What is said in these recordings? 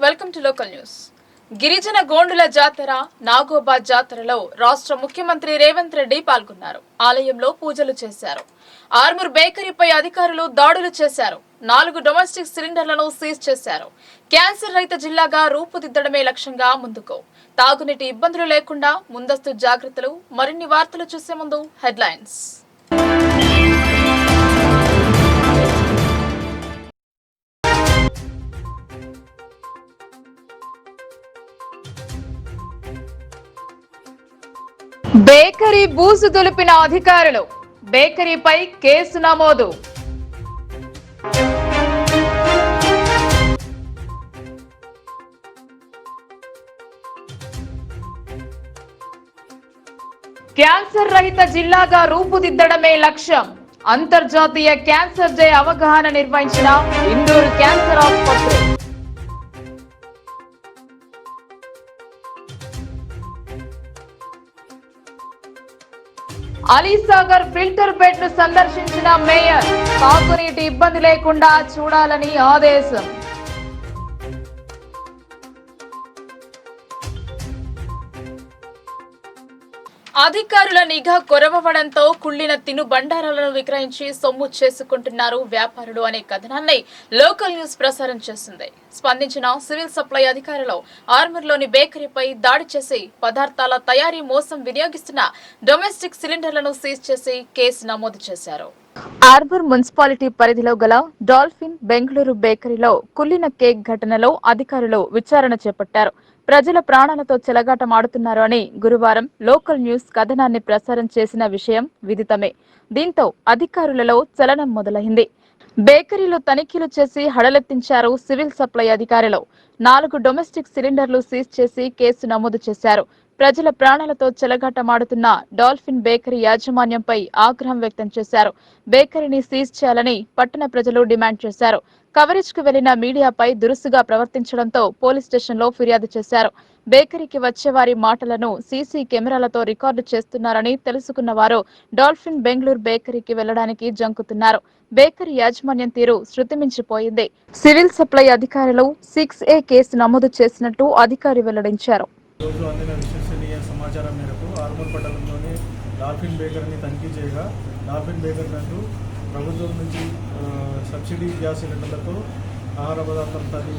Welcome to local news. గిరిజన గోండుల జాతర నాగోబా జాతరలో రాష్ట్ర ముఖ్యమంత్రి రేవంత్ రెడ్డి పాల్గొన్నారు. ఆలయంలో పూజలు చేశారు. ఆర్మూర్ బేకరీపై అధికారులు దాడులు చేశారు. 4 డొమెస్టిక్ సిలిండర్లను సీజ్ చేశారు. క్యాన్సర్ రహిత జిల్లాగా రూపుదిద్దడమే లక్ష్యంగా ముందుకు. తాగునీటి ఇబ్బందులు లేకుండా ముందస్తు జాగ్రత్తలు. మరిన్ని వార్తలు చూసే ముందు హెడ్లైన్స్. బేకరీ బూజు దులిపిన అధికారులు. బేకరీపై కేసు నమోదు. క్యాన్సర్ రహిత జిల్లాగా రూపుదిద్దడమే లక్ష్యం. అంతర్జాతీయ క్యాన్సర్ డే అవగాహన నిర్వహించిన ఇందూరు క్యాన్సర్ ఆసుపత్రి. అలీసాగర్ ఫిల్టర్ బెడ్ ను సందర్శించిన మేయర్. తాగునీటి ఇబ్బంది లేకుండా చూడాలని ఆదేశం. అధికారుల నిఘా కొరవడంతో కుళ్లిన తినుబండారాలను విక్రయించి సొమ్ము చేసుకుంటున్నారు వ్యాపారులు అనే కథనాన్ని లోకల్ న్యూస్ ప్రసారం చేసింది. స్పందించిన సివిల్ సప్లై అధికారులు ఆర్మూర్లోని బేకరీపై దాడి చేసి పదార్థాల తయారీ మోసం వినియోగిస్తున్న డొమెస్టిక్ సిలిండర్లను సీజ్ చేసి కేసు నమోదు చేశారు. ఆర్మూర్ మున్సిపాలిటీ పరిధిలో గల డాల్ఫిన్ బెంగళూరు బేకరీలో కుళ్లిన కేక్ ఘటనలో అధికారులు విచారణ చేపట్టారు. ప్రజల ప్రాణాలతో చెలగాటమాడుతున్నారు అని గురువారం లోకల్ న్యూస్ కథనాన్ని ప్రసారం చేసిన విషయం విదితమే. దీంతో అధికారులలో చలనం మొదలైంది. బేకరీలో తనిఖీలు చేసి హడలెత్తించారు సివిల్ సప్లై అధికారులు. 4 డొమెస్టిక్ సిలిండర్లు సీజ్ చేసి కేసు నమోదు చేశారు. ప్రజల ప్రాణాలతో చెలగాటమాడుతున్న డాల్ఫిన్ బేకరీ యాజమాన్యంపై ఆగ్రహం వ్యక్తం చేశారు. బేకరీని సీజ్ చేయాలని పట్టణ ప్రజలు డిమాండ్ చేశారు. కవరేజ్ కు వెళ్లిన మీడియాపై దురుసుగా ప్రవర్తించడంతో పోలీస్ స్టేషన్లో ఫిర్యాదు చేశారు. బేకరీకి వచ్చే వారి మాటలను సీసీ కెమెరాలతో రికార్డు చేస్తున్నారని తెలుసుకున్న వారు డాల్ఫిన్ బెంగళూరు బేకరీకి వెళ్లడానికి జంకుతున్నారు. బేకరీ యాజమాన్యం తీరు శృతిమించిపోయింది. సివిల్ సప్లై అధికారులు 6A కేసు నమోదు చేసినట్టు అధికారి వెల్లడించారు. రోజు అందిన విశ్వసనీయ సమాచారం మేరకు ఆర్మూర్ పట్టణంలోని డాల్ఫిన్ బేకరీని తనిఖీ చేయగా డాల్ఫిన్ బేకరీ నందు ప్రభుత్వం నుంచి సబ్సిడీ గ్యాస్ సిలిండర్లతో ఆహార పదార్థాలు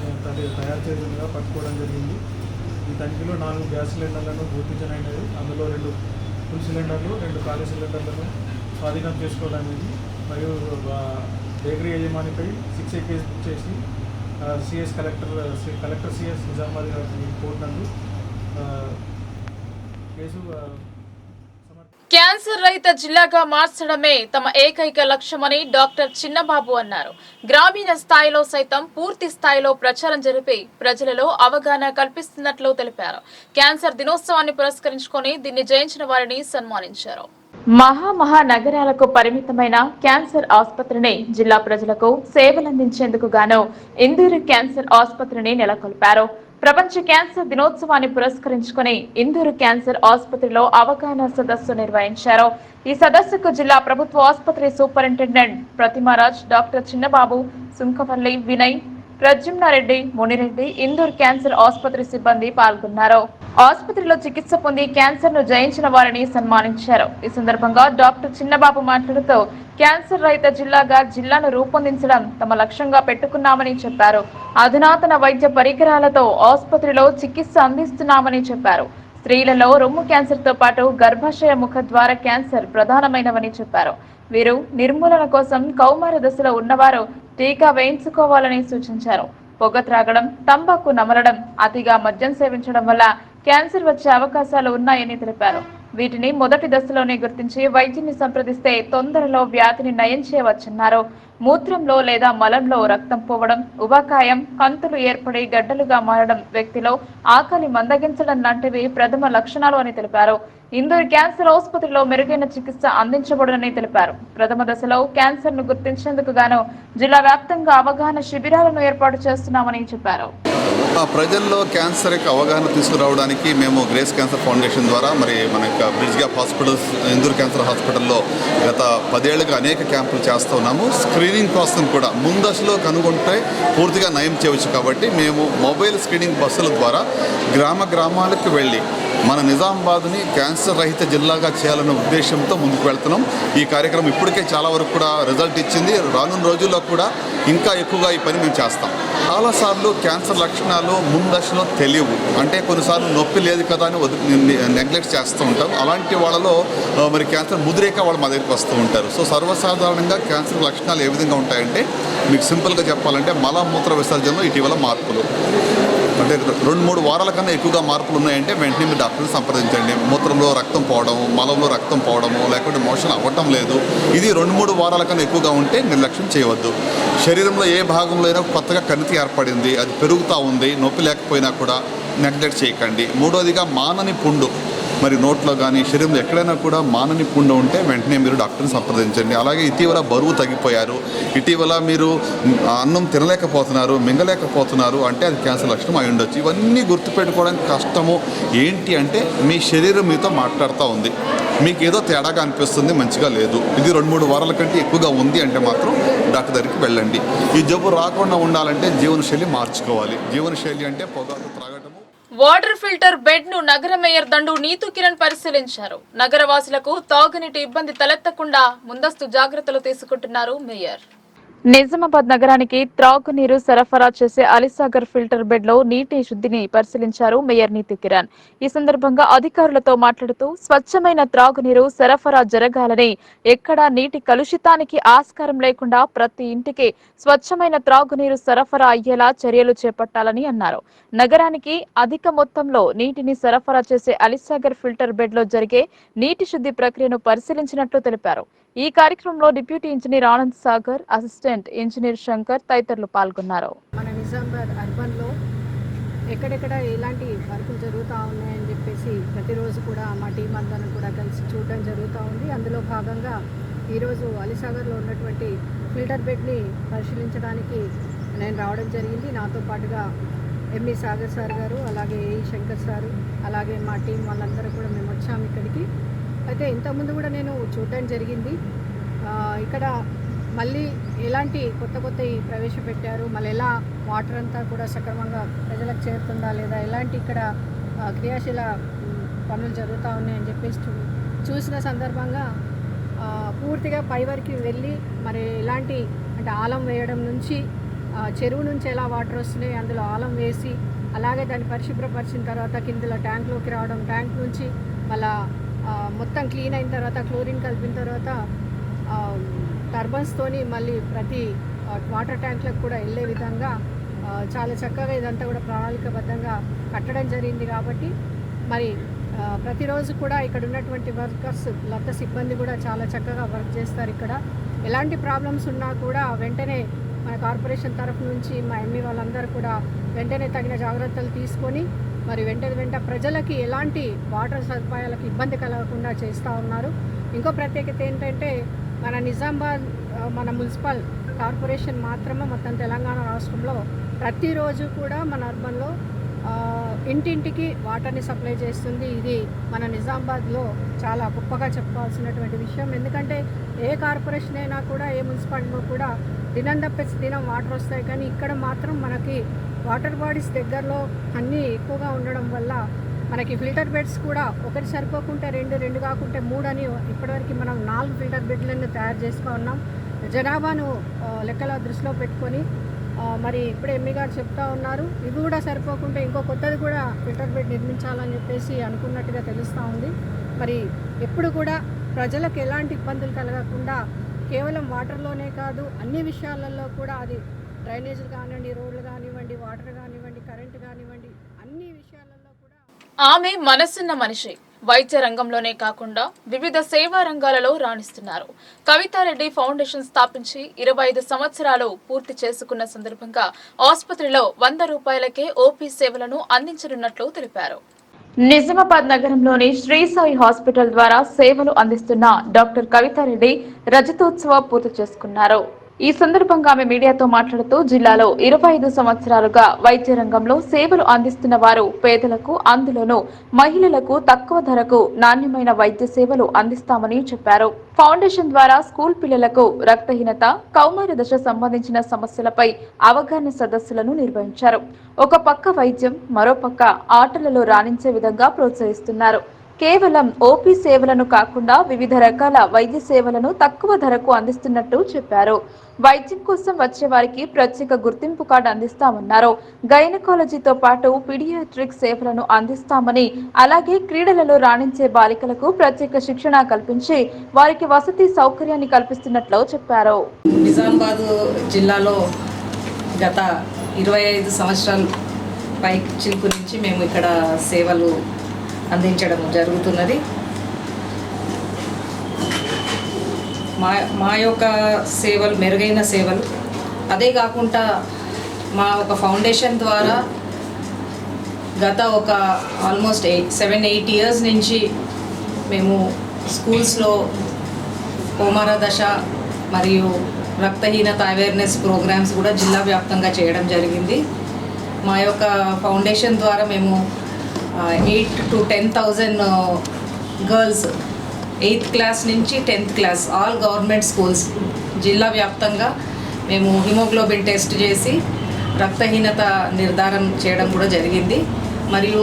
తయారు చేయడంగా పట్టుకోవడం జరిగింది. ఈ తనిఖీలో 4 గ్యాస్ సిలిండర్లను గుర్తించనైనది. అందులో 2 ఫుల్ సిలిండర్లు, 2 ఖాళీ సిలిండర్లను స్వాధీనం చేసుకోవడం అనేది. మరియు బేకరీ యజమానిపై 6A కేసు బుక్ చేసి కలెక్టర్ సిఎస్ నిజామాబాద్ గారి కోర్టు నందు కేసు క్యాన్సర్ రహిత జిల్లాగా మార్చడమే తమ ఏకైక లక్ష్యమని డాక్టర్ చిన్నబాబు అన్నారు. గ్రామీణ స్థాయిలో సైతం పూర్తి స్థాయిలో ప్రచారం జరిపి ప్రజలలో అవగాహన కల్పిస్తున్నట్లు తెలిపారు. క్యాన్సర్ దినోత్సవాన్ని పురస్కరించుకొని దీన్ని జయించిన వారిని సన్మానించారు. మహానగరాలకు పరిమితమైన క్యాన్సర్ ఆసుపత్రిని జిల్లా ప్రజలకు సేవలందించేందుకు గాను ఇందూరు క్యాన్సర్ ఆసుపత్రిని నెలకొల్పారు. ప్రపంచ క్యాన్సర్ దినోత్సవాన్ని పురస్కరించుకుని ఇందూరు క్యాన్సర్ ఆసుపత్రిలో అవగాహన సదస్సు నిర్వహించారు. ఈ సదస్సుకు జిల్లా ప్రభుత్వ ఆసుపత్రి సూపరింటెండెంట్ ప్రతిమారాజ్, డాక్టర్ చిన్నబాబు, సుంకవల్లి వినయ్, ప్రద్యుమ్నారెడ్డి, మునిరెడ్డి, ఇందూరు క్యాన్సర్ ఆసుపత్రి సిబ్బంది పాల్గొన్నారు. ఆసుపత్రిలో చికిత్స పొంది క్యాన్సర్ ను జయించిన వారిని సన్మానించారు. ఈ సందర్భంగా డాక్టర్ చిన్నబాబు మాట్లాడుతూ క్యాన్సర్ రహిత జిల్లాగా జిల్లాను రూపొందించడం తమ లక్ష్యంగా పెట్టుకున్నామని చెప్పారు. అధునాతన వైద్య పరికరాలతో ఆసుపత్రిలో చికిత్స అందిస్తున్నామని చెప్పారు. స్త్రీలలో రొమ్ము క్యాన్సర్ తో పాటు గర్భాశయ ముఖద్వార క్యాన్సర్ ప్రధానమైనవని చెప్పారు. వీరు నిర్మూలన కోసం కౌమార దశలో ఉన్నవారు టీకా వేయించుకోవాలని సూచించారు. పొగ త్రాగడం, తంబాకు నమలడం, అతిగా మద్యం సేవించడం వల్ల క్యాన్సర్ వచ్చే అవకాశాలు ఉన్నాయని తెలిపారు. వీటిని మొదటి దశలోనే గుర్తించి వైద్యుని సంప్రదిస్తే తొందరలో వ్యాధిని నయం చేయవచ్చన్నారు. మూత్రంలో లేదా మలంలో రక్తం పోవడం, ఉబకాయం, కంతులు ఏర్పడి గడ్డలుగా మారడం, వ్యక్తిలో ఆకలి మందగించడం లాంటివి ప్రథమ లక్షణాలు అని తెలిపారు. ఇందూరు క్యాన్సర్ ఆసుపత్రిలో మెరుగైన చికిత్స అందించబడునని తెలిపారు. ప్రథమ దశలో క్యాన్సర్ ను గుర్తించేందుకు గాను జిల్లా వ్యాప్తంగా అవగాహన శిబిరాలను ఏర్పాటు చేస్తున్నామని చెప్పారు. ప్రజల్లో క్యాన్సర్ యొక్క అవగాహన తీసుకురావడానికి మేము గ్రేస్ క్యాన్సర్ ఫౌండేషన్ ద్వారా మరి మన యొక్క bridge gap hospitals Indur cancer హాస్పిటల్లో గత 10 ఏళ్ళుగా అనేక క్యాంపులు చేస్తూ ఉన్నాము. స్క్రీనింగ్ ప్రాసెస్ కూడా ముందశలో కనుగొంటే పూర్తిగా నయం చేయవచ్చు కాబట్టి మేము మొబైల్ స్క్రీనింగ్ బస్సుల ద్వారా గ్రామాలకు వెళ్ళి మన నిజామాబాద్ని క్యాన్సర్ రహిత జిల్లాగా చేయాలన్న ఉద్దేశంతో ముందుకు వెళ్తున్నాం. ఈ కార్యక్రమం ఇప్పటికే చాలా వరకు కూడా రిజల్ట్ ఇచ్చింది. రానున్న రోజుల్లో కూడా ఇంకా ఎక్కువగా ఈ పని మేము చేస్తాం. చాలాసార్లు క్యాన్సర్ లక్షణాలు ముందశలో తెలియవు. అంటే కొన్నిసార్లు నొప్పి లేదు కదా అని నెగ్లెక్ట్ చేస్తూ ఉంటాం. అలాంటి వాళ్ళలో మరి క్యాన్సర్ ముదిరేక వాళ్ళు మా దగ్గరికి వస్తూ ఉంటారు. సో సర్వసాధారణంగా క్యాన్సర్ లక్షణాలు ఏ విధంగా ఉంటాయంటే మీకు సింపుల్గా చెప్పాలంటే మలమూత్ర విసర్జనలో ఇటీవల మార్పులు, అంటే 2-3 వారాల కన్నా ఎక్కువగా మార్పులు ఉన్నాయంటే వెంటనే మీరు డాక్టర్ని సంప్రదించండి. మూత్రంలో రక్తం పోవడము, మలంలో రక్తం పోవడము, లేకుంటే మోషన్ అవ్వటం లేదు, ఇది 2-3 వారాల కన్నా ఎక్కువగా ఉంటే నిర్లక్ష్యం చేయవద్దు. శరీరంలో ఏ భాగంలో అయినా కొత్తగా కణితి ఏర్పడింది, అది పెరుగుతూ ఉంది, నొప్పి లేకపోయినా కూడా నెగ్లెక్ట్ చేయకండి. మూడోదిగా మానని పుండు, మరి నోట్లో కానీ శరీరంలో ఎక్కడైనా కూడా మానని పుండు ఉంటే వెంటనే మీరు డాక్టర్ని సంప్రదించండి. అలాగే ఇటీవల బరువు తగ్గిపోయారు, ఇటీవల మీరు అన్నం తినలేకపోతున్నారు, మింగలేకపోతున్నారు అంటే అది క్యాన్సర్ లక్షణం అయి ఉండొచ్చు. ఇవన్నీ గుర్తుపెట్టుకోవడానికి కష్టము. ఏంటి అంటే మీ శరీరం మీతో మాట్లాడుతూ ఉంది, మీకు ఏదో తేడాగా అనిపిస్తుంది, మంచిగా లేదు, ఇది 2-3 వారాల కంటే ఎక్కువగా ఉంది అంటే మాత్రం డాక్టర్ దగ్గరికి వెళ్ళండి. ఈ జబ్బు రాకుండా ఉండాలంటే జీవనశైలి మార్చుకోవాలి. జీవనశైలి అంటే పొగాకు త్రాగటము. వాటర్ ఫిల్టర్ బెడ్ ను నగర మేయర్ దండు నీతు కిరణ్ పరిశీలించారు. నగరవాసులకు తాగునీటి ఇబ్బంది తలెత్తకుండా ముందస్తు జాగ్రత్తలు తీసుకుంటున్నారు మేయర్. నిజామాబాద్ నగరానికి త్రాగునీరు సరఫరా చేసే అలీసాగర్ ఫిల్టర్ బెడ్ లో నీటి శుద్ధిని పరిశీలించారు మేయర్ నీతి కిరణ్. ఈ సందర్భంగా అధికారులతో మాట్లాడుతూ స్వచ్ఛమైన త్రాగునీరు సరఫరా జరగాలని, ఎక్కడా నీటి కలుషితానికి ఆస్కారం లేకుండా ప్రతి ఇంటికి స్వచ్ఛమైన త్రాగునీరు సరఫరా అయ్యేలా చర్యలు చేపట్టాలని అన్నారు. నగరానికి అధిక మొత్తంలో నీటిని సరఫరా చేసే అలీసాగర్ ఫిల్టర్ బెడ్ లో జరిగే నీటి శుద్ధి ప్రక్రియను పరిశీలించినట్లు తెలిపారు. ఈ కార్యక్రమంలో deputy engineer Anand Sagar, assistant engineer Shankar తదితరులు పాల్గొన్నారు. మన నిజామాబాద్ అర్బన్లో ఎక్కడెక్కడ ఎలాంటి వర్కులు జరుగుతూ ఉన్నాయని చెప్పేసి ప్రతిరోజు కూడా మా టీం అందరం కూడా కలిసి చూడడం జరుగుతూ ఉంది. అందులో భాగంగా ఈరోజు అలీసాగర్లో ఉన్నటువంటి ఫిల్టర్ బెడ్ని పరిశీలించడానికి నేను రావడం జరిగింది. నాతో పాటుగా ఎంఈ సాగర్ సార్ గారు, అలాగే ఏఈ శంకర్ సారు, అలాగే మా టీం వాళ్ళందరూ కూడా మేము వచ్చాము ఇక్కడికి. అయితే ఇంతకుముందు కూడా నేను చూడడం జరిగింది. ఇక్కడ మళ్ళీ ఎలాంటి కొత్త ప్రవేశపెట్టారు, మళ్ళీ ఎలా వాటర్ అంతా కూడా సక్రమంగా ప్రజలకు చేరుతుందా లేదా, ఎలాంటి ఇక్కడ క్రియాశీల పనులు జరుగుతూ ఉన్నాయని చెప్పేసి చూసిన సందర్భంగా పూర్తిగా పై వరకు వెళ్ళి మరి ఎలాంటి అంటే ఆలం వేయడం నుంచి చెరువు నుంచి ఎలా వాటర్ వస్తున్నాయి అందులో ఆలం వేసి, అలాగే దాన్ని పరిశుభ్రపరిచిన తర్వాత కిందలో ట్యాంక్లోకి రావడం, ట్యాంక్ నుంచి మళ్ళా మొత్తం క్లీన్ అయిన తర్వాత క్లోరిన్ కలిపిన తర్వాత టర్బన్స్తోని మళ్ళీ ప్రతి వాటర్ ట్యాంక్లకు కూడా వెళ్ళే విధంగా చాలా చక్కగా ఇదంతా కూడా ప్రణాళికబద్ధంగా కట్టడం జరిగింది. కాబట్టి మరి ప్రతిరోజు కూడా ఇక్కడ ఉన్నటువంటి వర్కర్స్ లబ్ధ సిబ్బంది కూడా చాలా చక్కగా వర్క్ చేస్తారు. ఇక్కడ ఎలాంటి ప్రాబ్లమ్స్ ఉన్నా కూడా వెంటనే మన కార్పొరేషన్ తరఫు నుంచి మా ఎంఈ వాళ్ళందరూ కూడా వెంటనే తగిన జాగ్రత్తలు తీసుకొని మరి వెంట ప్రజలకి ఎలాంటి వాటర్ సదుపాయాలకు ఇబ్బంది కలగకుండా చేస్తూ ఉన్నారు. ఇంకో ప్రత్యేకత ఏంటంటే మన నిజామాబాద్ మన మున్సిపల్ కార్పొరేషన్ మాత్రమే మొత్తం తెలంగాణ రాష్ట్రంలో ప్రతిరోజు కూడా మన అర్బన్లో ఇంటింటికి వాటర్ని సప్లై చేస్తుంది. ఇది మన నిజామాబాద్లో చాలా గొప్పగా చెప్పుకోవాల్సినటువంటి విషయం. ఎందుకంటే ఏ కార్పొరేషన్ అయినా కూడా ఏ మున్సిపాలిటీలో కూడా దినం తప్పేసి దినం వాటర్ వస్తాయి, కానీ ఇక్కడ మాత్రం మనకి వాటర్ బాడీస్ దగ్గరలో అన్నీ ఎక్కువగా ఉండడం వల్ల మనకి ఫిల్టర్ బెడ్స్ కూడా ఒకటి సరిపోకుంటే రెండు కాకుంటే 3 అని ఇప్పటివరకు మనం 4 ఫిల్టర్ బెడ్లను తయారు చేసుకుని ఉన్నాం. జనాభాను లెక్కల దృష్టిలో పెట్టుకొని మరి ఇప్పుడు ఎంఈ గారు చెప్తా ఉన్నారు, ఇవి కూడా సరిపోకుంటే ఇంకో కొత్తది కూడా ఫిల్టర్ బెడ్ నిర్మించాలని చెప్పేసి అనుకున్నట్టుగా తెలుస్తూ ఉంది. మరి ఎప్పుడు కూడా ప్రజలకు ఎలాంటి ఇబ్బందులు కలగకుండా కేవలం వాటర్లోనే కాదు అన్ని విషయాలలో కూడా, అది డ్రైనేజీలు కానివ్వండి, రోడ్లు కానివ్వండి, వాటర్ కానివ్వండి, కరెంటు కానివ్వండి, అన్ని విషయాలలో కూడా ఆమె మనసున్న మనిషి. వైద్య రంగంలోనే కాకుండా వివిధ సేవా రంగాలలో రాణిస్తున్నారు. కవితారెడ్డి ఫౌండేషన్ స్థాపించి 25 సంవత్సరాలు పూర్తి చేసుకున్న సందర్భంగా ఆసుపత్రిలో 100 రూపాయలకే ఓపీ సేవలను అందించనున్నట్లు తెలిపారు. నిజామాబాద్ నగరంలోని శ్రీ సాయి హాస్పిటల్ ద్వారా సేవలు అందిస్తున్న డాక్టర్ కవితారెడ్డి రజతోత్సవ పూర్తి చేసుకున్నారు. ఈ సందర్భంగా ఆమె మీడియాతో మాట్లాడుతూ జిల్లాలో 25 సంవత్సరాలుగా వైద్య రంగంలో సేవలు అందిస్తున్న వారు పేదలకు, అందులోనూ మహిళలకు తక్కువ ధరకు నాణ్యమైన వైద్య సేవలు అందిస్తామని చెప్పారు. ఫౌండేషన్ ద్వారా స్కూల్ పిల్లలకు రక్తహీనత, కౌమార దశ సంబంధించిన సమస్యలపై అవగాహన సదస్సులను నిర్వహించారు. ఒక పక్క వైద్యం, మరోపక్క ఆటలలో రాణించే విధంగా ప్రోత్సహిస్తున్నారు. కేవలం ఓపీ సేవలను కాకుండా వివిధ రకాల వైద్య సేవలను తక్కువ ధరకు అందిస్తున్నట్టు చెప్పారు. వైద్యం కోసం వచ్చే వారికి ప్రత్యేక గుర్తింపు కార్డు అందిస్తామన్నారు. గైనకాలజీతో పాటు పీడియాట్రిక్ సేవలను అందిస్తామని, అలాగే క్రీడలలో రాణించే బాలికలకు ప్రత్యేక శిక్షణ కల్పించి వారికి వసతి సౌకర్యాన్ని కల్పిస్తున్నట్లు చెప్పారు. నిజామాబాద్ జిల్లాలో గత 25 సంవత్సరాల పై చిలుకు నుంచి మేము ఇక్కడ సేవలు అందించడం జరుగుతున్నది. మా యొక్క సేవలు మెరుగైన సేవలు, అదే కాకుండా మా ఒక ఫౌండేషన్ ద్వారా గత ఒక ఆల్మోస్ట్ 7-8 ఇయర్స్ నుంచి మేము స్కూల్స్లో కౌమార దశ మరియు రక్తహీనత అవేర్నెస్ ప్రోగ్రామ్స్ కూడా జిల్లా వ్యాప్తంగా చేయడం జరిగింది. మా యొక్క ఫౌండేషన్ ద్వారా మేము 8,000 to 10,000 గర్ల్స్ 8th క్లాస్ నుంచి 10th class all government schools జిల్లా వ్యాప్తంగా మేము హిమోగ్లోబిన్ టెస్ట్ చేసి రక్తహీనత నిర్ధారణ చేయడం కూడా జరిగింది. మరియు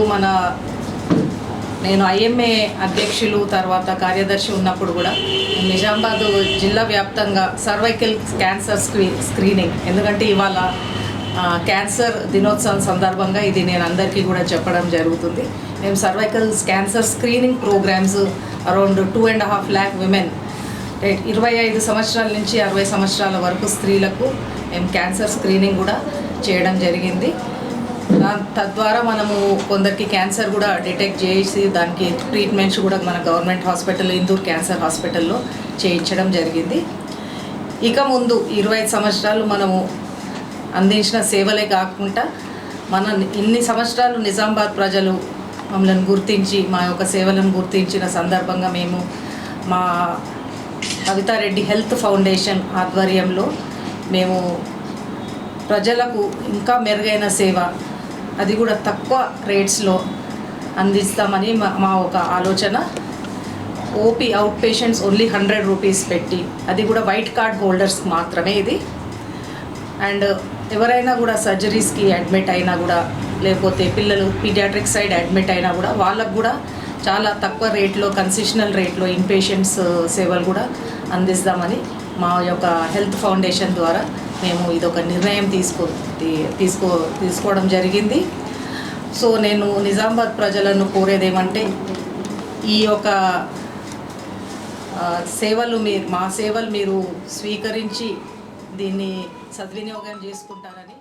నేను ఐఎంఏ అధ్యక్షులు తర్వాత కార్యదర్శి ఉన్నప్పుడు కూడా నిజామాబాద్ జిల్లా వ్యాప్తంగా సర్వైకల్ క్యాన్సర్ స్క్రీనింగ్, ఎందుకంటే ఇవాళ క్యాన్సర్ దినోత్సవం సందర్భంగా ఇది నేను అందరికీ కూడా చెప్పడం జరుగుతుంది. మేము cervical cancer screening programs around 2.5 lakh women 25 సంవత్సరాల నుంచి 60 సంవత్సరాల వరకు స్త్రీలకు మేము క్యాన్సర్ స్క్రీనింగ్ కూడా చేయడం జరిగింది. తద్వారా మనము కొందరికి క్యాన్సర్ కూడా డిటెక్ట్ చేసి దానికి ట్రీట్మెంట్స్ కూడా మన గవర్నమెంట్ హాస్పిటల్ ఇందూర్ క్యాన్సర్ హాస్పిటల్లో చేయించడం జరిగింది. ఇక ముందు 25 సంవత్సరాలు మనము అందించిన సేవలే కాకుండా ఇన్ని సంవత్సరాలు నిజామాబాద్ ప్రజలు మమ్మల్ని గుర్తించి మా యొక్క సేవలను గుర్తించిన సందర్భంగా మేము మా కవితారెడ్డి హెల్త్ ఫౌండేషన్ ఆధ్వర్యంలో మేము ప్రజలకు ఇంకా మెరుగైన సేవ, అది కూడా తక్కువ రేట్స్లో అందిస్తామని మా ఒక ఆలోచన. OP out patients only 100 rupees పెట్టి, అది కూడా వైట్ కార్డ్ హోల్డర్స్ మాత్రమే ఇది. అండ్ ఎవరైనా కూడా సర్జరీస్కి అడ్మిట్ అయినా కూడా, లేకపోతే పిల్లలు పీడియాట్రిక్ సైడ్ అడ్మిట్ అయినా కూడా వాళ్ళకు కూడా చాలా తక్కువ రేట్లో, కన్సెషనల్ రేట్లో ఇన్పేషెంట్స్ సేవలు కూడా అందిస్తామని మా యొక్క హెల్త్ ఫౌండేషన్ ద్వారా మేము ఇదొక నిర్ణయం తీసుకోవడం జరిగింది. సో నేను నిజామాబాద్ ప్రజలను కోరేదేమంటే, ఈ యొక్క మా సేవలు మీరు స్వీకరించి దీన్ని సద్వినియోగం చేసుకుంటారని.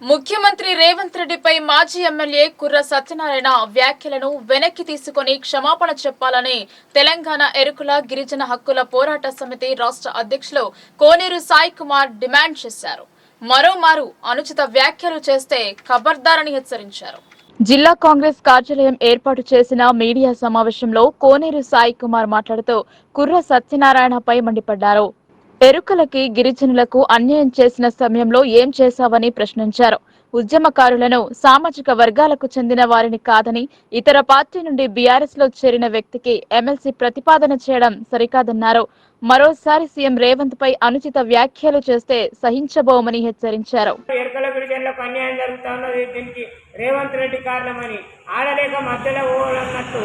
ముఖ్యమంత్రి రేవంత్ రెడ్డిపై మాజీ ఎమ్మెల్యే కుర్ర సత్యనారాయణ వ్యాఖ్యలను వెనక్కి తీసుకుని క్షమాపణ చెప్పాలని తెలంగాణ ఎరుకుల గిరిజన హక్కుల పోరాట సమితి రాష్ట్ర అధ్యక్షులు కోనేరు సాయి కుమార్ డిమాండ్ చేశారు. మరోమారు అనుచిత వ్యాఖ్యలు చేస్తే ఖబర్దారని హెచ్చరించారు. జిల్లా కాంగ్రెస్ కార్యాలయం ఏర్పాటు చేసిన మీడియా సమావేశంలో కోనేరు సాయి కుమార్ మాట్లాడుతూ కుర్ర సత్యనారాయణపై మండిపడ్డారు. ఎరుకలకి, గిరిజనులకు అన్యాయం చేసిన సమయంలో ఏం చేశావని ప్రశ్నించారు. ఉద్యమకారులను సామాజిక వర్గాలకు చెందిన వారిని కాదని, ఇతర పార్టీ నుండి బీఆర్ఎస్ లో చేరిన వ్యక్తికి ఎమ్మెల్సీ ప్రతిపాదన చేయడం సరికాదన్నారు. మరోసారి సీఎం రేవంత్ పై అనుచిత వ్యాఖ్యలు చేస్తే సహించబోమని హెచ్చరించారు. ఎరుకల గిరిజనులకు అన్యాయం జరుగుతా ఉన్నది, దీనికి రేవంత్ రెడ్డి కారణమని ఆడలేక మధ్యలో ఓడన్నట్టు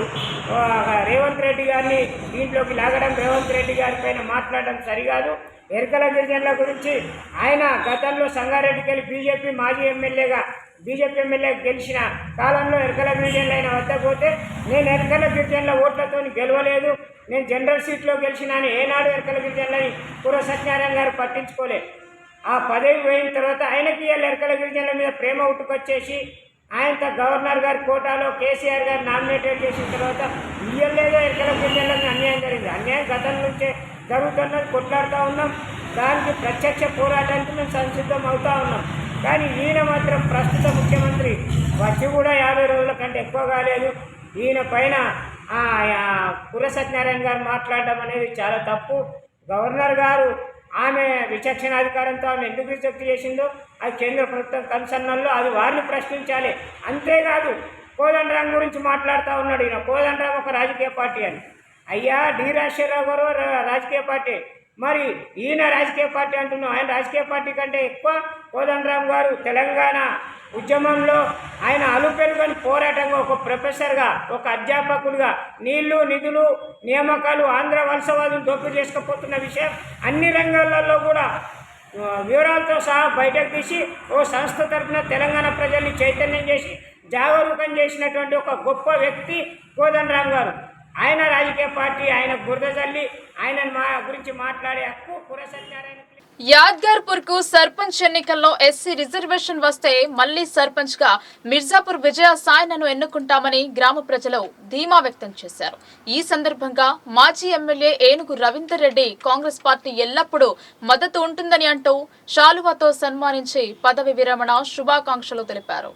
రేవంత్ రెడ్డి గారిని దీంట్లోకి లాగడం, రేవంత్ రెడ్డి గారి పైన మాట్లాడడం సరికాదు. ఎరుకల గిరిజనుల గురించి ఆయన గతంలో సంగారెడ్డికి వెళ్ళి బీజేపీ ఎమ్మెల్యే గెలిచిన కాలంలో ఎరుకల గిరిజనులు ఆయన వద్దకు పోతే, నేను ఎరుకల గిరిజనుల ఓట్లతో గెలవలేదు, నేను జనరల్ సీట్లో గెలిచినాను, ఏనాడు ఎరుకల గిరిజనులని కుర్ర సత్యనారాయణ గారు పట్టించుకోలేదు. ఆ పదవి పోయిన తర్వాత ఆయనకి ఎరుకల గిరిజనుల మీద ప్రేమ ఉట్టుకొచ్చేసి ఆయనతో గవర్నర్ గారి కోటాలో కేసీఆర్ గారు నామినేటెడ్ చేసిన తర్వాత ఇయ్యలేదో ఎరుకల గిరిజనులకు అన్యాయం జరిగింది. అన్యాయం గతం నుంచే జరుగుతున్నది, కొట్లాడుతూ ఉన్నాం. దానికి ప్రత్యక్ష పోరాటానికి మేము సంసిద్ధం అవుతూ ఉన్నాం. కానీ ఈయన మాత్రం ప్రస్తుత ముఖ్యమంత్రి వచ్చి కూడా 50 రోజుల కంటే ఎక్కువ కాలేదు. ఈయన పైన పుర సత్యనారాయణ గారు మాట్లాడడం అనేది చాలా తప్పు. గవర్నర్ గారు ఆమె విచక్షణాధికారంతో ఆమె ఎందుకు రిజెక్ట్ చేసిందో అది కేంద్ర ప్రభుత్వం కన్సర్నల్లో అది వారిని ప్రశ్నించాలి. అంతేకాదు కోదండరాం గురించి మాట్లాడుతూ ఉన్నాడు ఈయన. కోదండరాం ఒక రాజకీయ పార్టీ అని. అయ్యా డి రాజశేఖరరావు గారు రాజకీయ పార్టీ, మరి ఈయన రాజకీయ పార్టీ అంటున్నాం. ఆయన రాజకీయ పార్టీ కంటే ఎక్కువ కోదండరాం గారు తెలంగాణ ఉద్యమంలో ఆయన అలుపెరుగని పోరాటంగా ఒక ప్రొఫెసర్గా, ఒక అధ్యాపకుడిగా నీళ్లు నిధులు నియామకాలు ఆంధ్ర వలసవాదులు దోపిడీ చేసుకుపోతున్న విషయం అన్ని రంగాలలో కూడా వివరాలతో సహా బయటకు తీసి ఓ సంస్థ తరఫున తెలంగాణ ప్రజల్ని చైతన్యం చేసి జాగరూకం చేసినటువంటి ఒక గొప్ప వ్యక్తి కోదండరాం గారు. ఆయన రాజకీయ పార్టీ, ఆయన బురద జల్లి ఆయన గురించి మాట్లాడే హక్కు పుర సత్యనారాయణ. యాద్గార్పూర్ కు సర్పంచ్ ఎన్నికల్లో ఎస్సీ రిజర్వేషన్ వస్తే మళ్లీ సర్పంచ్ గా మిర్జాపూర్ విజయ సాయనను ఎన్నుకుంటామని గ్రామ ప్రజలు ధీమా వ్యక్తం చేశారు. ఈ సందర్భంగా మాజీ ఎమ్మెల్యే ఏనుగు రవీందర్ రెడ్డి కాంగ్రెస్ పార్టీ ఎల్లప్పుడూ మద్దతు ఉంటుందని అంటూ శాలువాతో సన్మానించి పదవి విరమణ శుభాకాంక్షలు తెలిపారు.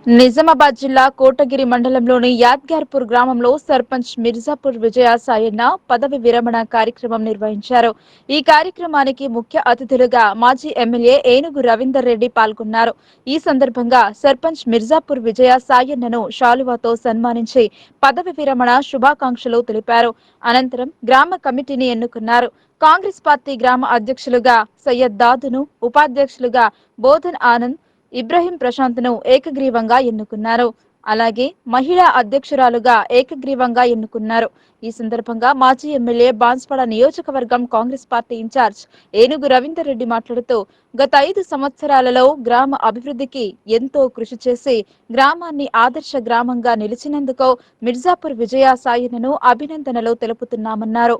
నిజామాబాద్ జిల్లా కోటగిరి మండలంలోని యాద్గార్పూర్ గ్రామంలో సర్పంచ్ మిర్జాపూర్ విజయ సాయన్న పదవి విరమణ కార్యక్రమం నిర్వహించారు. ఈ కార్యక్రమానికి ముఖ్య అతిథులుగా మాజీ ఎమ్మెల్యే ఏనుగు రవీందర్ రెడ్డి పాల్గొన్నారు. ఈ సందర్భంగా సర్పంచ్ మిర్జాపూర్ విజయ సాయన్నను శాలువాతో సన్మానించి పదవి విరమణ శుభాకాంక్షలు తెలిపారు. అనంతరం గ్రామ కమిటీని ఎన్నుకున్నారు. కాంగ్రెస్ పార్టీ గ్రామ అధ్యక్షులుగా సయ్యద్ దాదును, ఉపాధ్యక్షులుగా బోధన్ ఆనంద్, ఇబ్రహీం ప్రశాంత్ను ఏకగ్రీవంగా ఎన్నుకున్నారు. అలాగే మహిళా అధ్యక్షురాలుగా ఏకగ్రీవంగా ఎన్నుకున్నారు. ఈ సందర్భంగా మాజీ ఎమ్మెల్యే బాన్స్వాడ నియోజకవర్గం కాంగ్రెస్ పార్టీ ఇన్ఛార్జ్ ఏనుగు రవీందర్ రెడ్డి మాట్లాడుతూ గత 5 సంవత్సరాలలో గ్రామ అభివృద్ధికి ఎంతో కృషి చేసి గ్రామాన్ని ఆదర్శ గ్రామంగా నిలిచినందుకు మిర్జాపూర్ విజయ సాయనను అభినందనలు తెలుపుతున్నామన్నారు.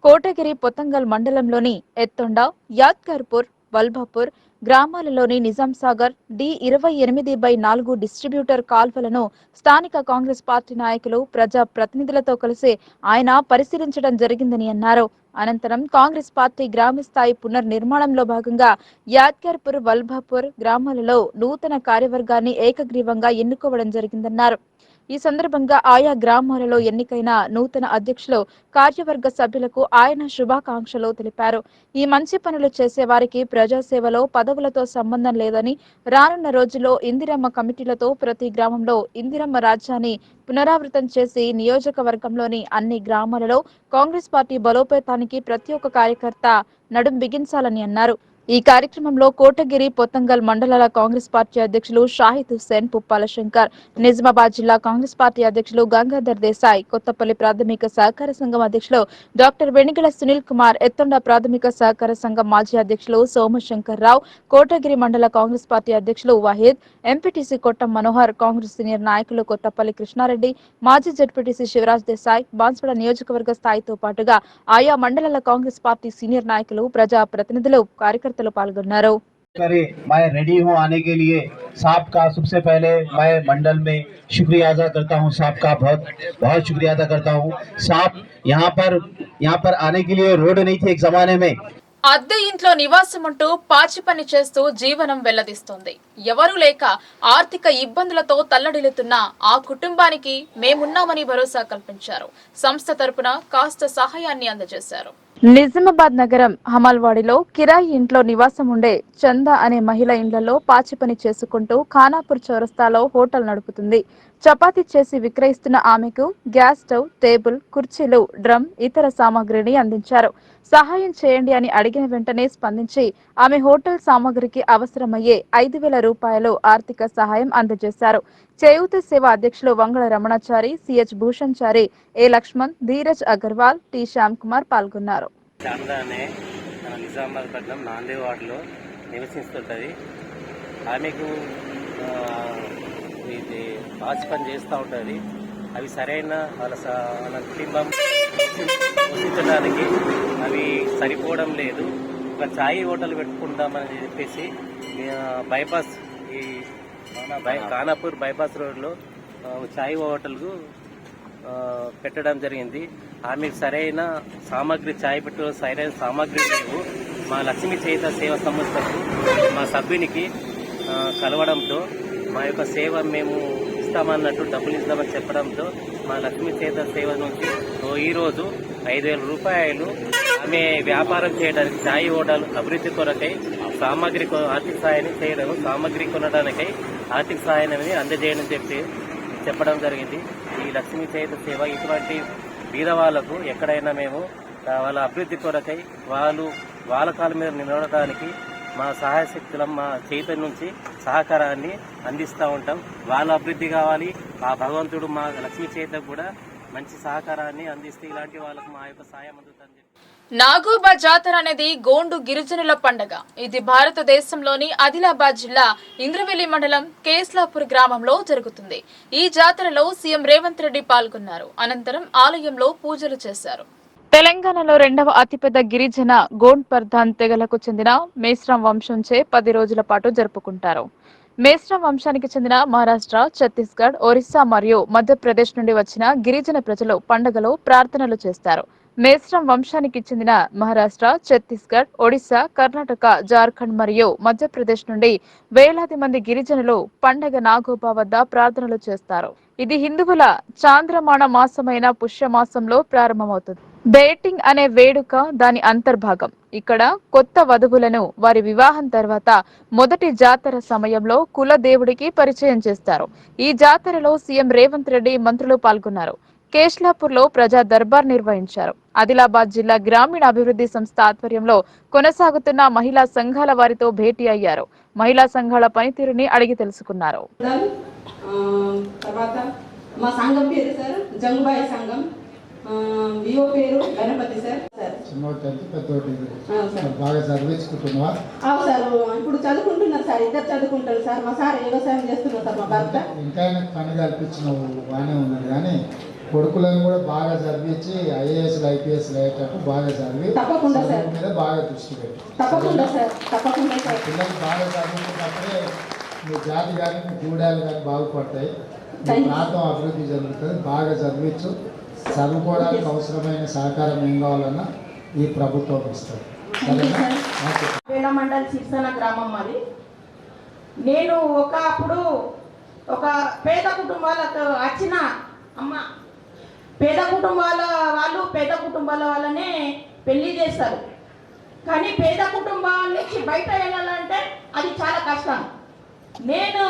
కోటగిరి పొతంగల్ మండలంలోని ఎత్తొండ, యాద్గార్పూర్, వల్భాపూర్ గ్రామాలలోని నిజాం సాగర్ D28/4 డిస్ట్రిబ్యూటర్ కాల్వలను స్థానిక కాంగ్రెస్ పార్టీ నాయకులు, ప్రజా ప్రతినిధులతో కలిసి ఆయన పరిశీలించడం జరిగిందని అన్నారు. అనంతరం కాంగ్రెస్ పార్టీ గ్రామ స్థాయి పునర్నిర్మాణంలో భాగంగా యాద్గార్పూర్, వల్భాపూర్ గ్రామాలలో నూతన కార్యవర్గాన్ని ఏకగ్రీవంగా ఎన్నుకోవడం జరిగిందన్నారు. ఈ సందర్భంగా ఆయా గ్రామాలలో ఎన్నికైన నూతన అధ్యక్షులు, కార్యవర్గ సభ్యులకు ఆయన శుభాకాంక్షలు తెలిపారు. ఈ మంచి పనులు చేసే వారికి ప్రజాసేవలో పదవులతో సంబంధం లేదని, రానున్న రోజుల్లో ఇందిరమ్మ కమిటీలతో ప్రతి గ్రామంలో ఇందిరమ్మ రాజ్యాన్ని పునరావృతం చేసి నియోజకవర్గంలోని అన్ని గ్రామాలలో కాంగ్రెస్ పార్టీ బలోపేతానికి ప్రతి ఒక్క కార్యకర్త నడుం బిగించాలని అన్నారు. ఈ కార్యక్రమంలో కోటగిరి, పొతంగల్ మండలాల కాంగ్రెస్ పార్టీ అధ్యక్షులు షాహిద్ హుస్సేన్, పుప్పాల శంకర్, నిజామాబాద్ జిల్లా కాంగ్రెస్ పార్టీ అధ్యక్షులు గంగాధర్ దేశాయ్, కొత్తపల్లి ప్రాథమిక సహకార సంఘం అధ్యక్షులు డాక్టర్ వెనిగల సునీల్ కుమార్, ఎత్తొండ ప్రాథమిక సహకార సంఘం మాజీ అధ్యక్షులు సోమశంకర్ రావు, కోటగిరి మండల కాంగ్రెస్ పార్టీ అధ్యక్షులు వాహిద్, ఎంపీటీసీ కొట్టం మనోహర్, కాంగ్రెస్ సీనియర్ నాయకులు కొత్తపల్లి కృష్ణారెడ్డి, మాజీ జడ్పీటీసీ శివరాజ్ దేశాయ్, బాన్స్వాడ నియోజకవర్గ స్థాయితో పాటుగా ఆయా మండలాల కాంగ్రెస్ పార్టీ సీనియర్ నాయకులు, ప్రజా ప్రతినిధులు, కార్యకర్తలు పాల్గొన్నారు. मैं रेडी हूँ आने के लिए। साहब का सबसे पहले मैं मंडल में शुक्रिया अदा करता हूँ। साहब का बहुत बहुत शुक्रिया अदा करता हूँ। साहब यहाँ पर आने के लिए रोड नहीं थी एक जमाने में। అద్దె ఇంట్లో నివాసం ఉంటూ పాచి పని చేస్తూ జీవనం వెల్లదిస్తోంది. ఎవరూ లేక ఆర్థిక ఇబ్బందులతో తల్లడిల్లుతున్న ఆ కుటుంబానికి మేమున్నామని భరోసా కల్పించారు. సంస్థ తరపున కాస్త సహాయాన్ని అందజేశారు. నిజామాబాద్ నగరం హమాల్వాడిలో కిరాయి ఇంట్లో నివాసం ఉండే చంద అనే మహిళ ఇండ్లలో పాచి పని చేసుకుంటూ ఖానాపూర్ చౌరస్తాలో హోటల్ నడుపుతుంది. చపాతీ చేసి విక్రయిస్తున్న ఆమెకు గ్యాస్ స్టవ్, టేబుల్, కుర్చీలు, డ్రమ్, ఇతర సామాగ్రిని అందించారు. సహాయం చేయండి అని అడిగిన వెంటనే స్పందించి ఆమె హోటల్ సామాగ్రికి అవసరమయ్యే 5,000 రూపాయలు ఆర్థిక సహాయం అందజేశారు. చేయూత సేవ అధ్యక్షులు వంగళ రమణాచారి, సిహెచ్ భూషణ్ చారి, ఏ లక్ష్మణ్, ధీరజ్ అగర్వాల్, టి శ్యామ్ కుమార్ పాల్గొన్నారు. నిజామాబాద్ పట్నం నాందేవ్ వార్డులో నివసిస్తుంటుంది. ఆమెకు ఇది పాచి పని చేస్తూ ఉంటుంది. అవి సరైన వాళ్ళ కుటుంబం పోషించడానికి అవి సరిపోవడం లేదు. ఒక ఛాయ్ హోటల్ పెట్టుకుందామని చెప్పేసి బైపాస్ ఈ ఖానాపూర్ బైపాస్ రోడ్లో ఛాయ్ హోటల్కు పెట్టడం జరిగింది. ఆమెకు సరైన సామాగ్రి, ఛాయ్ పెట్టు సరైన సామాగ్రి లేవు. మా లక్ష్మీ చేత సేవా సంస్థకు మా సభ్యునికి కలవడంతో మా యొక్క సేవ మేము ఇస్తామన్నట్టు డబ్బులు ఇస్తామని చెప్పడంతో మా లక్ష్మీ చేత సేవ నుంచి ఈరోజు 5,000 రూపాయలు ఆమె వ్యాపారం చేయడానికి ఛాయ్ హోటల్ అభివృద్ధి కొరకై ఆర్థిక సాయాన్ని చేయడం, సామాగ్రి కొనడానికై ఆర్థిక సాయాన్ని అందజేయడం చెప్పడం జరిగింది. ఈ లక్ష్మీ చేత సేవ ఇటువంటి బీద వాళ్లకు ఎక్కడైనా మేము వాళ్ళ అభివృద్ధి కొరకై వాళ్ళ కాళ్ళ మీద నిలబడటానికి మా సహాయ శక్తుల మా చేతి నుంచి సహకారాన్ని అందిస్తూ ఉంటాం. వాళ్ళ అభివృద్ధి కావాలి, ఆ భగవంతుడు మా లక్ష్మీ చేతకు కూడా మంచి సహకారాన్ని అందిస్తే ఇలాంటి వాళ్ళకు మా యొక్క సాయం అందుతుంది. నాగోబా జాతర అనేది గోండు గిరిజనుల పండగ. ఇది భారతదేశంలోని ఆదిలాబాద్ జిల్లా ఇంద్రవెల్లి మండలం కేస్లాపూర్ గ్రామంలో జరుగుతుంది. ఈ జాతరలో సీఎం రేవంత్ రెడ్డి పాల్గొన్నారు. అనంతరం ఆలయంలో పూజలు చేశారు. తెలంగాణలో రెండవ అతిపెద్ద గిరిజన గోండ్ పర్ధాన్ తెగలకు చెందిన మేస్రాం వంశంచే 10 రోజుల పాటు జరుపుకుంటారు. మేస్రాం వంశానికి చెందిన మహారాష్ట్ర, ఛత్తీస్గఢ్, ఒరిస్సా మరియు మధ్యప్రదేశ్ నుండి వచ్చిన గిరిజన ప్రజలు పండుగలో ప్రార్థనలు చేస్తారు. మేస్రాం వంశానికి చెందిన మహారాష్ట్ర, ఛత్తీస్గఢ్, ఒడిశా, కర్ణాటక, జార్ఖండ్ మరియు మధ్యప్రదేశ్ నుండి వేలాది మంది గిరిజనులు పండగ నాగోబా వద్ద ప్రార్థనలు చేస్తారు. ఇది హిందువుల చాంద్రమాన మాసమైన పుష్యమాసంలో ప్రారంభమవుతుంది. బేటింగ్ అనే వేడుక దాని అంతర్భాగం. ఇక్కడ కొత్త వధువులను వారి వివాహం తర్వాత మొదటి జాతర సమయంలో కుల దేవుడికి పరిచయం చేస్తారు. ఈ జాతరలో సీఎం రేవంత్ రెడ్డి, మంత్రులు పాల్గొన్నారు. కేస్లాపూర్ లో ప్రజా దర్బార్ నిర్వహించారు. ఆదిలాబాద్ జిల్లా గ్రామీణ అభివృద్ధి సంస్థ ఆధ్వర్యంలో కొనసాగుతున్న మహిళా సంఘాల వారితో భేటీ అయ్యారు. మహిళా సంఘాల పనితీరుని అడిగి తెలుసుకున్నారు. తర్వాత మా సంఘం పేరు సార్ జంగుబాయి సంఘం, వివో పేరు గణపతి సార్. బాగా చదివించుకుంటున్నావా? సార్ ఇప్పుడు చదువుకుంటున్నారు సార్, ఇద్దరు చదువుకుంటారు సార్. మా సార్ వ్యవసాయం చేస్తున్నారు సార్. మా భర్త ఇంకా పని కల్పించినావు బాగానే ఉన్నది, కానీ కొడుకులను కూడా బాగా చదివించి ఐఏఎస్ ఐపీఎస్ అయ్యేటట్టు బాగా చదివి తప్పకుండా సార్ మీద బాగా దృష్టి పెట్టి తప్పకుండా సార్ తప్పకుండా సార్ పిల్లలు బాగా చదువుకున్నప్పుడే మీ జాతి కానీ మీ గూడాలు కానీ బాగుపడతాయి, మీ ప్రాంతం అభివృద్ధి జరుగుతుంది. బాగా చదివించు, చదువుకోవడానికి అవసరమైన సహకారం ఏం కావాలన్నా ఈ ప్రభుత్వం ఇస్తుంది. వేడ మండల్ సిర్సన గ్రామం అది. నేను అప్పుడు ఒక పేద కుటుంబాలకు వచ్చిన అమ్మ, పేద కుటుంబాల వాళ్ళనే పెళ్లి చేస్తారు. కానీ పేద కుటుంబాల నుంచి బయట వెళ్ళాలంటే అది చాలా కష్టం. నేను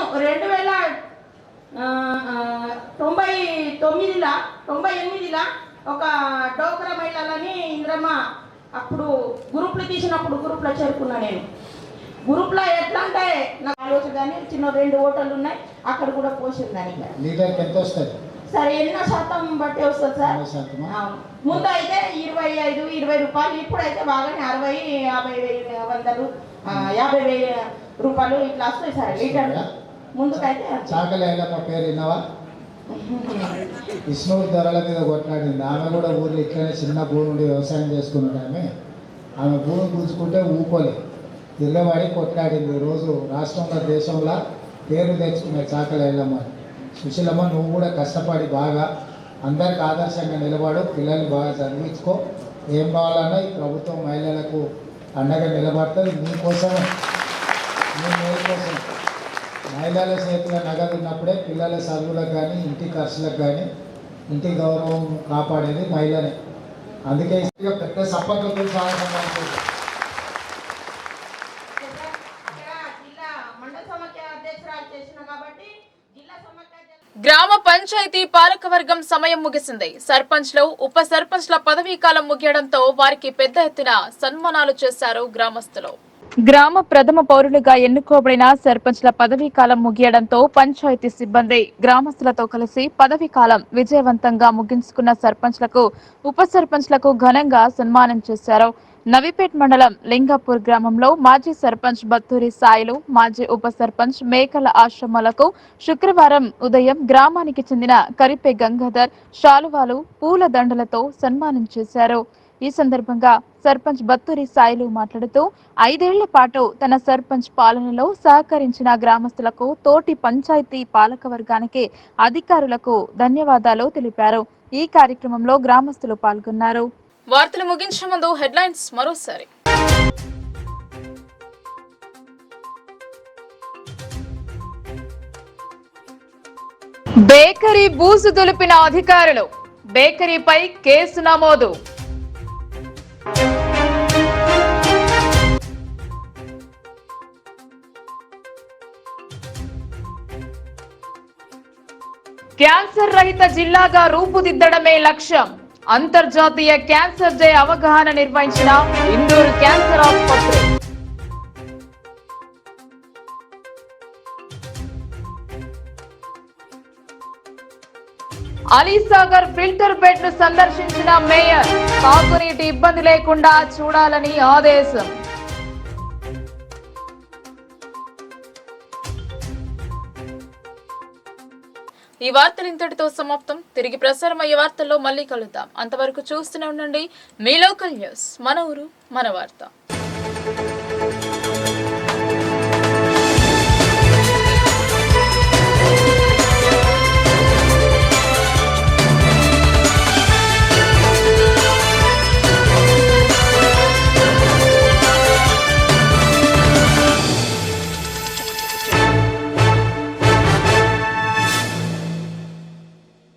1998లో ఒక డోక్రా మహిళలని ఇంద్రమ్మ అప్పుడు గ్రూప్లు తీసినప్పుడు గ్రూప్లో చేరుకున్నా. నేను గ్రూప్లో ఎట్లా అంటే నాకు ఆలోచన కానీ చిన్న 2 హోటళ్ళు ఉన్నాయి, అక్కడ కూడా పోసిందని. సార్ ఎన్నో శాతం బట్టి వస్తుంది సార్. ముందు అయితే 25-20 రూపాయలు, ఇప్పుడైతే బాగానే 60-50-100 50,000 రూపాయలు ఇట్లా వస్తాయి సార్ లీటర్. ముందుకైతే చాకలి ఐలమ్మ పేరు విన్నావా? ఇస్నూరు ధరల మీద కొట్లాడింది. ఆమె కూడా ఊర్లో ఇట్లనే చిన్న భూమి నుండి వ్యవసాయం చేసుకున్నాడు. ఆమె భూమి పూచుకుంటే ఊకోలే, తిరగబడి కొట్లాడింది. రోజు రాష్ట్రంలో దేశంలో పేరు తెచ్చుకున్నాయి చాకలి ఐలమ్మ. సుశీలమ్మ, నువ్వు కూడా కష్టపడి బాగా అందరికి ఆదర్శంగా నిలబడు, పిల్లల్ని బాగా చదివించుకో. ఏం కావాలన్నా ఈ ప్రభుత్వం మహిళలకు అండగా నిలబడుతుంది. మీకోసమే, మీ మేలు కోసం. మహిళల చేతిలో నగదు ఉన్నప్పుడే పిల్లల చదువులకు కానీ ఇంటి ఖర్చులకు కానీ ఇంటి గౌరవం కాపాడేది మహిళనే. అందుకే పెద్ద సప్పట్లతో సాగుతుంది. గ్రామ పంచాయతీ పాలకవర్గం సమయం ముగిసింది. సర్పంచ్లు, ఉప సర్పంచ్ల పదవీ కాలం ముగియడంతో వారికి పెద్ద ఎత్తున సన్మానాలు చేశారు గ్రామస్తులు. గ్రామ ప్రథమ పౌరులుగా ఎన్నుకోబడిన సర్పంచ్ల పదవీ కాలం ముగియడంతో పంచాయతీ సిబ్బంది గ్రామస్తులతో కలిసి పదవీ కాలం విజయవంతంగా ముగించుకున్న సర్పంచ్లకు, ఉప సర్పంచ్లకు ఘనంగా సన్మానం చేశారు. నవీపేట్ మండలం లింగాపూర్ గ్రామంలో మాజీ సర్పంచ్ బత్తూరి సాయిలు, మాజీ ఉప సర్పంచ్ మేకల ఆశ్రమాలకు శుక్రవారం ఉదయం గ్రామానికి చెందిన కరిపే గంగాధర్ శాలువాలు, పూల దండలతో సన్మానం చేశారు. ఈ సందర్భంగా సర్పంచ్ బత్తూరి సాయిలు మాట్లాడుతూ 5 ఏళ్ల పాటు తన సర్పంచ్ పాలనలో సహకరించిన గ్రామస్తులకు, తోటి పంచాయతీ పాలకవర్గానికి, అధికారులకు ధన్యవాదాలు తెలిపారు. ఈ కార్యక్రమంలో గ్రామస్తులు పాల్గొన్నారు. వార్తలు ముగించే ముందు హెడ్లైన్స్ మరోసారి. బేకరీ బూసు దులిపిన అధికారులు, బేకరీపై కేసు నమోదు. క్యాన్సర్ రహిత జిల్లాగా రూపుదిద్దడమే లక్ష్యం. అంతర్జాతీయ క్యాన్సర్ డే అవగాహన నిర్వహించిన ఇందూరు క్యాన్సర్ ఆసుపత్రి. అలీసాగర్ ఫిల్టర్ బెడ్ ను సందర్శించిన మేయర్, తాగునీటి ఇబ్బంది లేకుండా చూడాలని ఆదేశం. ఈ వార్తలు ఇంతటితో సమాప్తం. తిరిగి ప్రసారమయ్యే వార్తల్లో మళ్ళీ కలుద్దాం. అంతవరకు చూస్తూనే ఉండండి మీ లోకల్ న్యూస్. మన ఊరు మన వార్త.